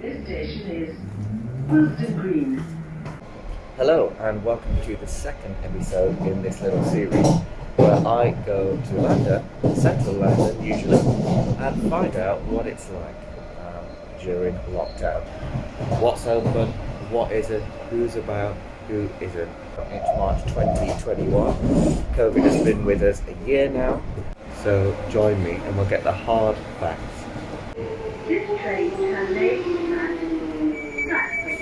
This station is Wilston Green. Hello and welcome to the second episode in this little series where I go to London, central London usually, and find out what it's like during lockdown. What's open, what isn't, who's about, who isn't. It's March 2021. COVID has been with us a year now, so join me and we'll get the hard facts. This train terminates at Stratford.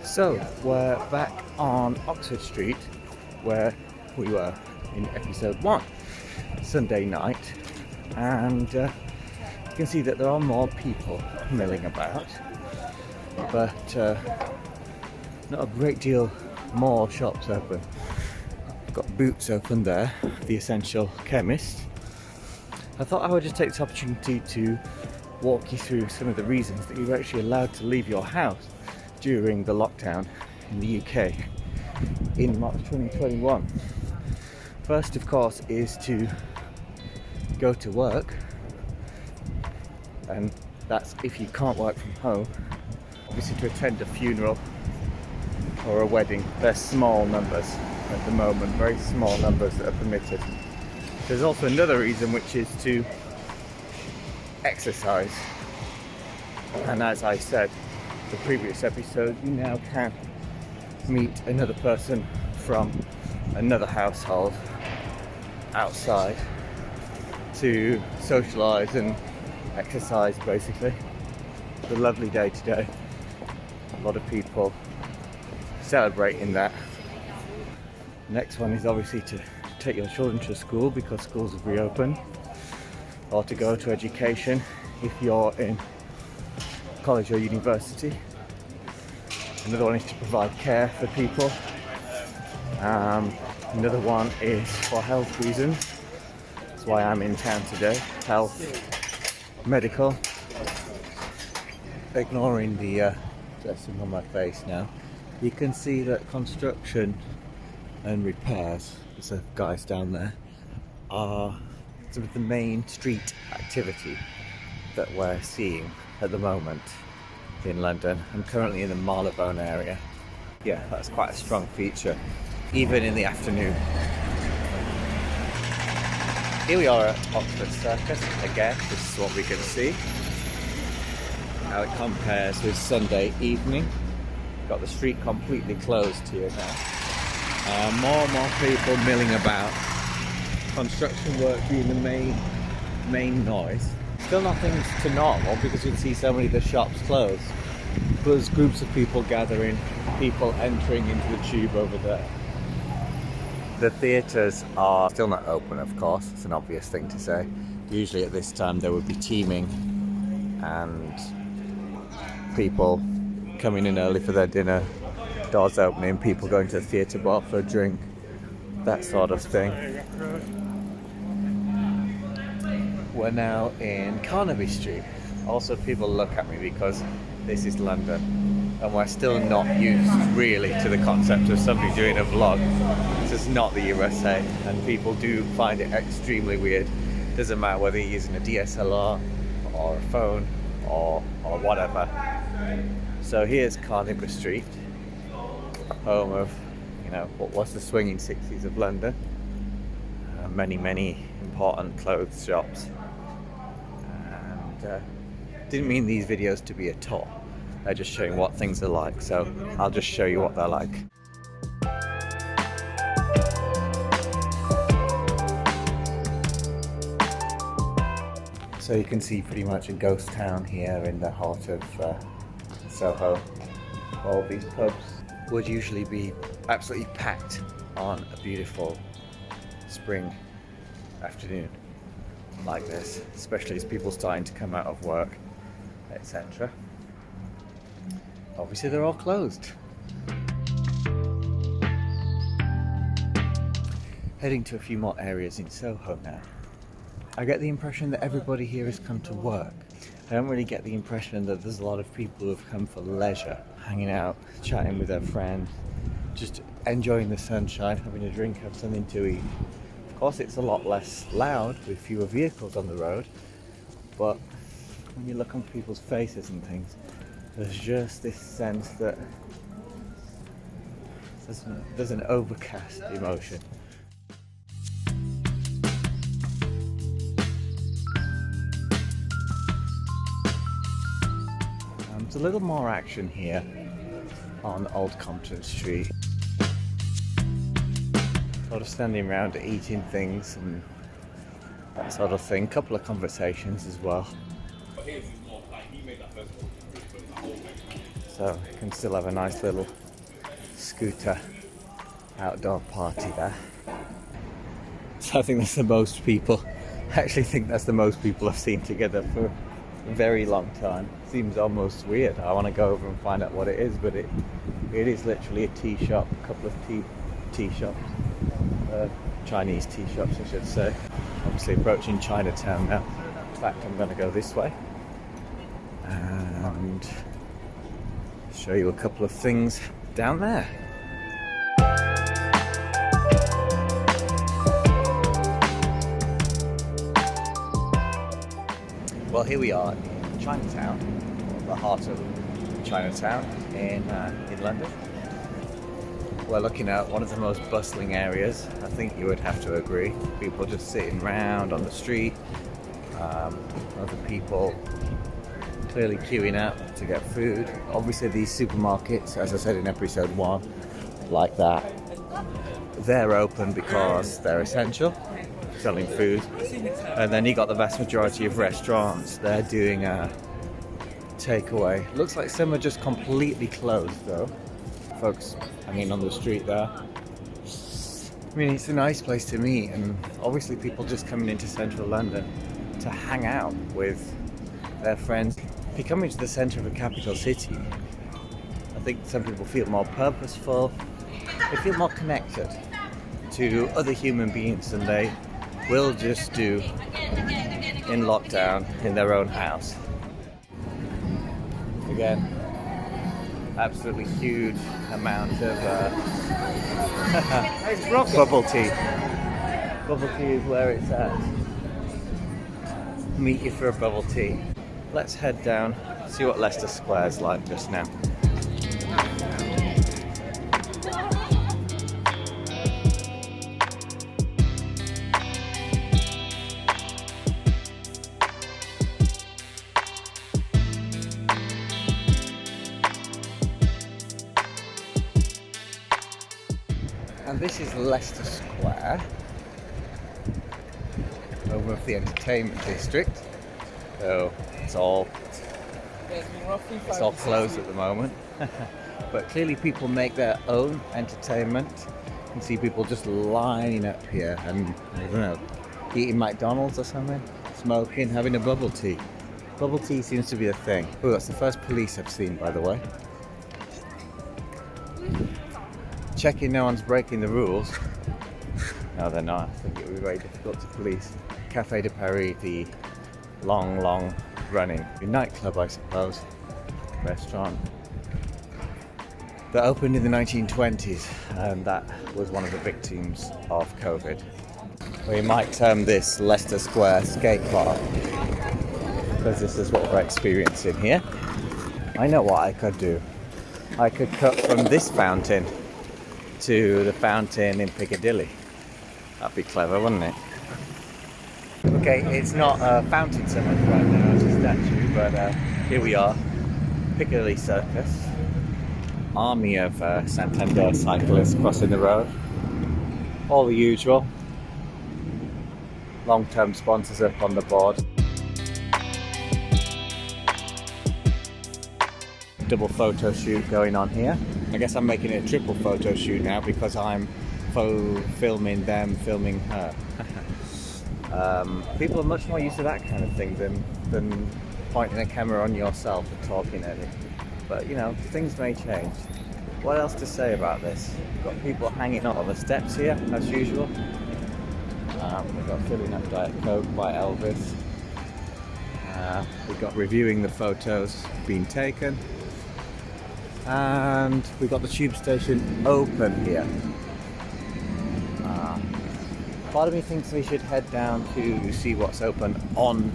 So we're back on Oxford Street where we were in episode 1, Sunday night, and you can see that there are more people milling about, but not a great deal more shops open. I've got Boots open there, the essential chemist. I thought I would just take this opportunity to walk you through some of the reasons that you're actually allowed to leave your house during the lockdown in the UK in March 2021. First, of course, is to go to work, and that's if you can't work from home. Obviously, to attend a funeral or a wedding, there's small numbers at the moment, very small numbers that are permitted. There's also another reason, which is to exercise, and as I said the previous episode, you now can meet another person from another household outside to socialise and exercise basically. It's a lovely day today. A lot of people celebrating that. Next one is obviously to take your children to school because schools have reopened, or to go to education if you're in college or university. Another one is to provide care for people. Another one is for health reasons. That's why I'm in town today. Health, medical. Ignoring the dressing on my face now, you can see that construction and repairs, there's a guys down there, are some of the main street activity that we're seeing at the moment in London. I'm currently in the Marylebone area. Yeah, that's quite a strong feature, even in the afternoon. Here we are at Oxford Circus again. This is what we can see, how it compares with Sunday evening. Got the street completely closed here now. More and more people milling about. Construction work being the main noise. Still nothing to normal because you can see so many of the shops closed. There's groups of people gathering, people entering into the tube over there. The theatres are still not open, of course. It's an obvious thing to say. Usually at this time they would be teeming and people coming in early for their dinner, doors opening, people going to the theatre bar for a drink, that sort of thing. We're now in Carnaby Street. Also, people look at me because this is London and we're still not used really to the concept of somebody doing a vlog. This is not the USA and people do find it extremely weird. Doesn't matter whether you're using a DSLR or a phone or whatever. So here's Carnaby Street, home of, what was the swinging 60s of London. Many important clothes shops. Didn't mean these videos to be a tour. They're just showing what things are like, so I'll just show you what they're like. So you can see pretty much a ghost town here in the heart of Soho. All these pubs would usually be absolutely packed on a beautiful spring afternoon like this, especially as people starting to come out of work, etc. Obviously they're all closed. Heading to a few more areas in Soho now. I get the impression that everybody here has come to work I don't really get the impression that there's a lot of people who have come for leisure, hanging out, chatting with their friends, just enjoying the sunshine, having a drink, have something to eat. Of course, it's a lot less loud with fewer vehicles on the road, but when you look on people's faces and things, there's just this sense that there's an overcast emotion. There's a little more action here on Old Compton Street. Sort of standing around eating things and that sort of thing. Couple of conversations as well. So you can still have a nice little scooter outdoor party there. So I think that's the most people. I actually think that's the most people I've seen together for a very long time. Seems almost weird. I want to go over and find out what it is, but it is literally a tea shop, a couple of tea shops, Chinese tea shops I should say. Obviously approaching Chinatown now. In fact, I'm going to go this way and show you a couple of things down there. Well, here we are in Chinatown, the heart of Chinatown in London. We're looking at one of the most bustling areas. I think you would have to agree. People just sitting around on the street, other people clearly queuing up to get food. Obviously these supermarkets, as I said in episode 1, like that, they're open because they're essential, selling food. And then you got the vast majority of restaurants, they're doing a takeaway. Looks like some are just completely closed though. Folks hanging on the street there. I mean, it's a nice place to meet, and obviously people just coming into central London to hang out with their friends. If you come into the centre of a capital city, I think some people feel more purposeful, they feel more connected to other human beings than they will just do in lockdown in their own house. Again, absolutely huge amount of bubble tea. Bubble tea is where it's at. Meet you for a bubble tea. Let's head down, see what Leicester Square's like just now. And this is Leicester Square, over of the entertainment district. So it's all closed at the moment. But clearly people make their own entertainment. You can see people just lining up here and, I don't know, eating McDonald's or something, smoking, having a bubble tea. Bubble tea seems to be a thing. Oh, that's the first police I've seen, by the way. Checking no one's breaking the rules. No, they're not. I think it would be very difficult to police. Café de Paris, the long running nightclub, I suppose, restaurant that opened in the 1920s, and that was one of the victims of COVID. We might term this Leicester Square skate park, because this is what we're experiencing here. I know what I could do. I could cut from this fountain to the fountain in Piccadilly. That'd be clever, wouldn't it? Okay, it's not a fountain so much right now, it's a statue, but here we are, Piccadilly Circus. Army of Santander cyclists crossing the road. All the usual. Long-term sponsors up on the board. Double photo shoot going on here. I guess I'm making it a triple photo shoot now because I'm filming them, filming her. People are much more used to that kind of thing than pointing a camera on yourself and talking at it. But you know, things may change. What else to say about this? We've got people hanging out on the steps here, as usual. We've got filling up Diet Coke by Elvis. We've got reviewing the photos being taken, and we've got the tube station open here. Part of me thinks we should head down to see what's open on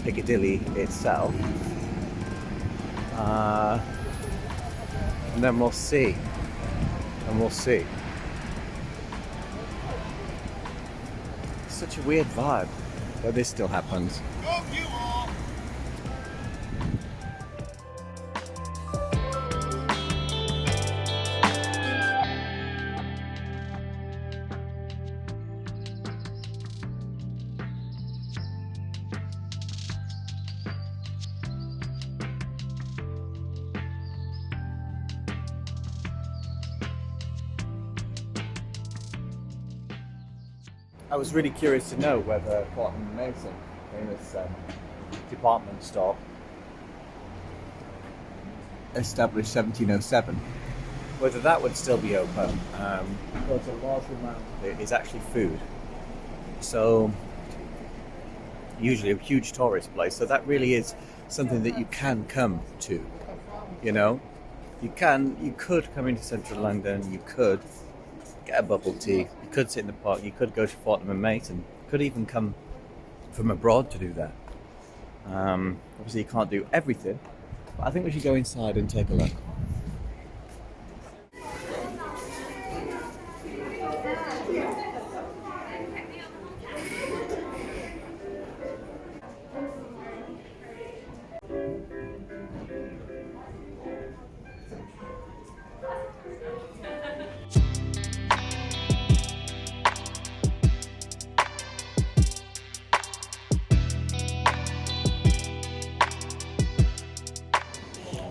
Piccadilly itself, and then we'll see. Such a weird vibe, but this still happens. I was really curious to know whether Fortnum & Mason, famous department store, established 1707, whether that would still be open, because a large amount of it is actually food. So, usually a huge tourist place, so that really is something that you can come to, you know? You could come into central London, you could get a bubble tea, you could sit in the park, you could go to Fortnum & Mason, you could even come from abroad to do that. Obviously you can't do everything, but I think we should go inside and take a look.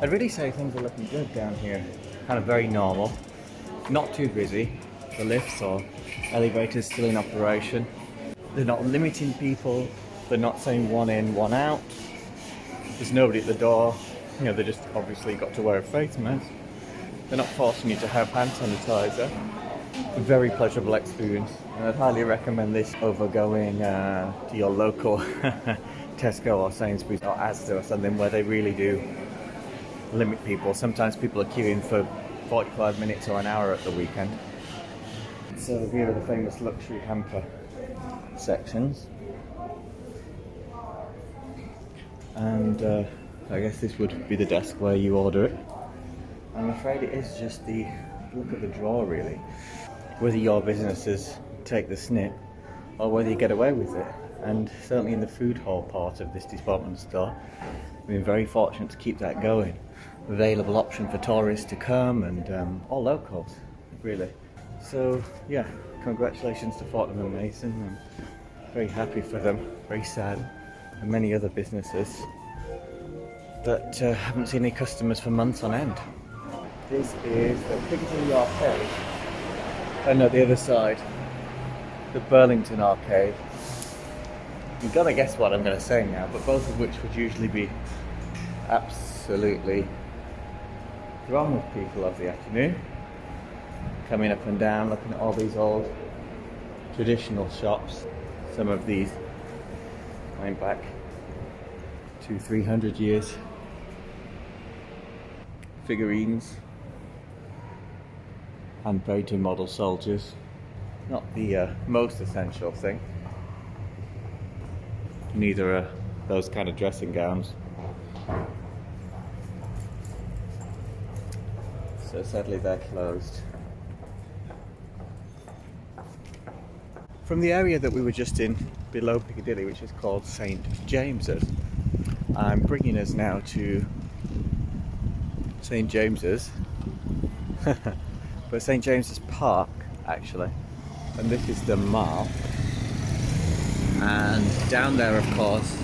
I'd really say things are looking good down here. Kind of very normal, not too busy. The lifts or elevators still in operation. They're not limiting people. They're not saying one in, one out. There's nobody at the door. You know, they just obviously got to wear a face mask. They're not forcing you to have hand sanitizer. A very pleasurable experience, and I'd highly recommend this over going to your local Tesco or Sainsbury's or Asda or something where they really do limit people. Sometimes people are queuing for 45 minutes or an hour at the weekend. So here are the famous luxury hamper sections, and I guess this would be the desk where you order it. I'm afraid it is just the look of the drawer really, whether your businesses take the snip or whether you get away with it. And certainly in the food hall part of this department store, we've been very fortunate to keep that going. Available option for tourists to come and all locals, really. So yeah, congratulations to Fortnum & Mason. I'm very happy for them, very sad, and many other businesses that haven't seen any customers for months on end. This is the Piccadilly Arcade, and at the other side, the Burlington Arcade. You've got to guess what I'm going to say now, but both of which would usually be absolutely throng with people of the afternoon, coming up and down, looking at all these old traditional shops. Some of these going back 200-300 years. Figurines, hand-painted model soldiers. Not the most essential thing. Neither are those kind of dressing gowns. So sadly they're closed. From the area that we were just in below Piccadilly, which is called St James's, I'm bringing us now to St James's, but St James's Park actually, and this is the Mall, and down there of course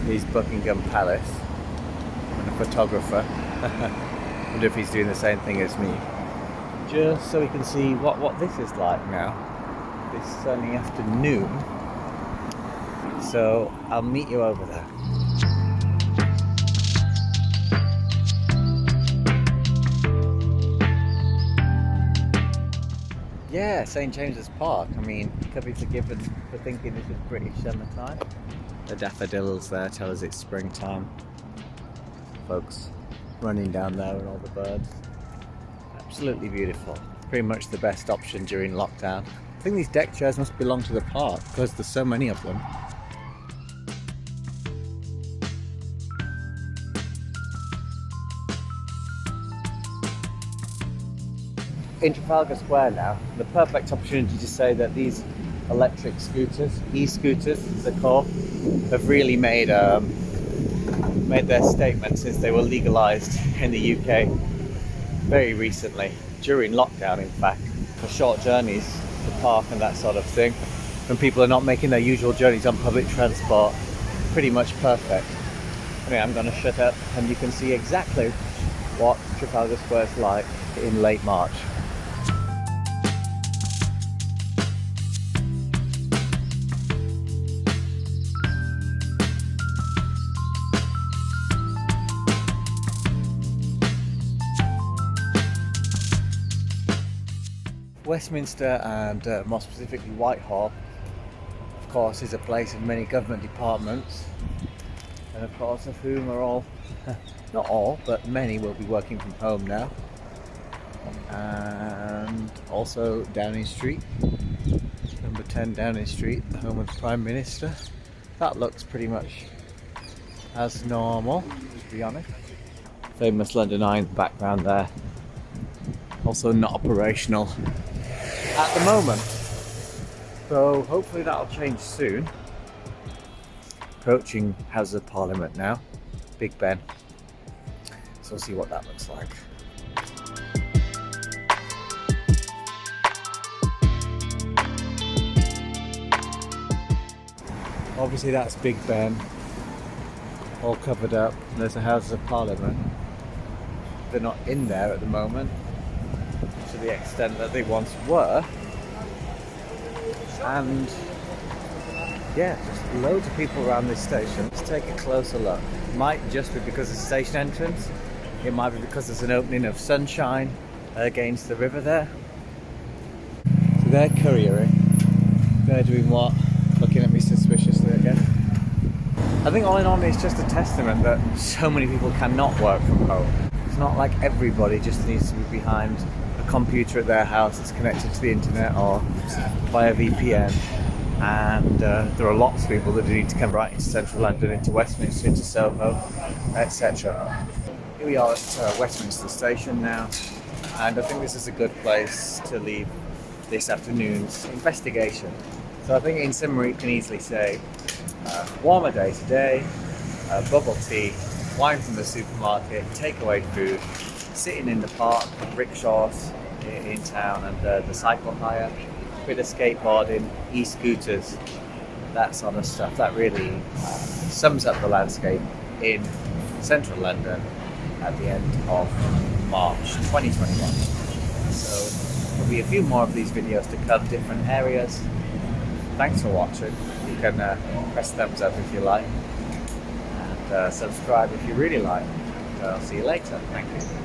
is Buckingham Palace, and a photographer. I wonder if he's doing the same thing as me, just so we can see what this is like now, this sunny afternoon. So I'll meet you over there. Yeah, St James's Park. I mean, could be forgiven for thinking this was British summertime. The daffodils there tell us it's springtime. Folks running down there and all the birds. Absolutely beautiful. Pretty much the best option during lockdown. I think these deck chairs must belong to the park because there's so many of them. In Trafalgar Square now, the perfect opportunity to say that these electric scooters, e-scooters as they're called, have really made their statement since they were legalised in the UK very recently, during lockdown in fact, for short journeys, the park and that sort of thing, when people are not making their usual journeys on public transport. Pretty much perfect. Anyway, I'm going to shut up and you can see exactly what Trafalgar Square is like in late March. Westminster and more specifically Whitehall, of course, is a place of many government departments, and of course of whom are all, not all, but many will be working from home now. And also Downing Street, number 10 Downing Street, the home of the Prime Minister. That looks pretty much as normal, to be honest. Famous London Eye in the background there. Also not operational at the moment, so hopefully that'll change soon. Approaching House of Parliament now, Big Ben, so we'll see what that looks like. Obviously that's Big Ben, all covered up. There's the Houses of Parliament. They're not in there at the moment, to the extent that they once were, and yeah, just loads of people around this station. Let's take a closer look. It might just be because of the station entrance, it might be because there's an opening of sunshine against the river there. So they're couriering, they're doing what? Looking at me suspiciously again. I think all in all it's just a testament that so many people cannot work from home. It's not like everybody just needs to be behind a computer at their house that's connected to the internet or via VPN, and there are lots of people that need to come right into central London, into Westminster, into Soho, etc. Here we are at Westminster Station now, and I think this is a good place to leave this afternoon's investigation. So I think in summary you can easily say warmer day today, bubble tea, wine from the supermarket, takeaway food, sitting in the park, rickshaws in town, and the cycle hire, bit of skateboarding, e-scooters, that sort of stuff. That really sums up the landscape in central London at the end of March 2021. So there'll be a few more of these videos to come, different areas. Thanks for watching. You can press thumbs up if you like, and subscribe if you really like. I'll see you later. Thank you.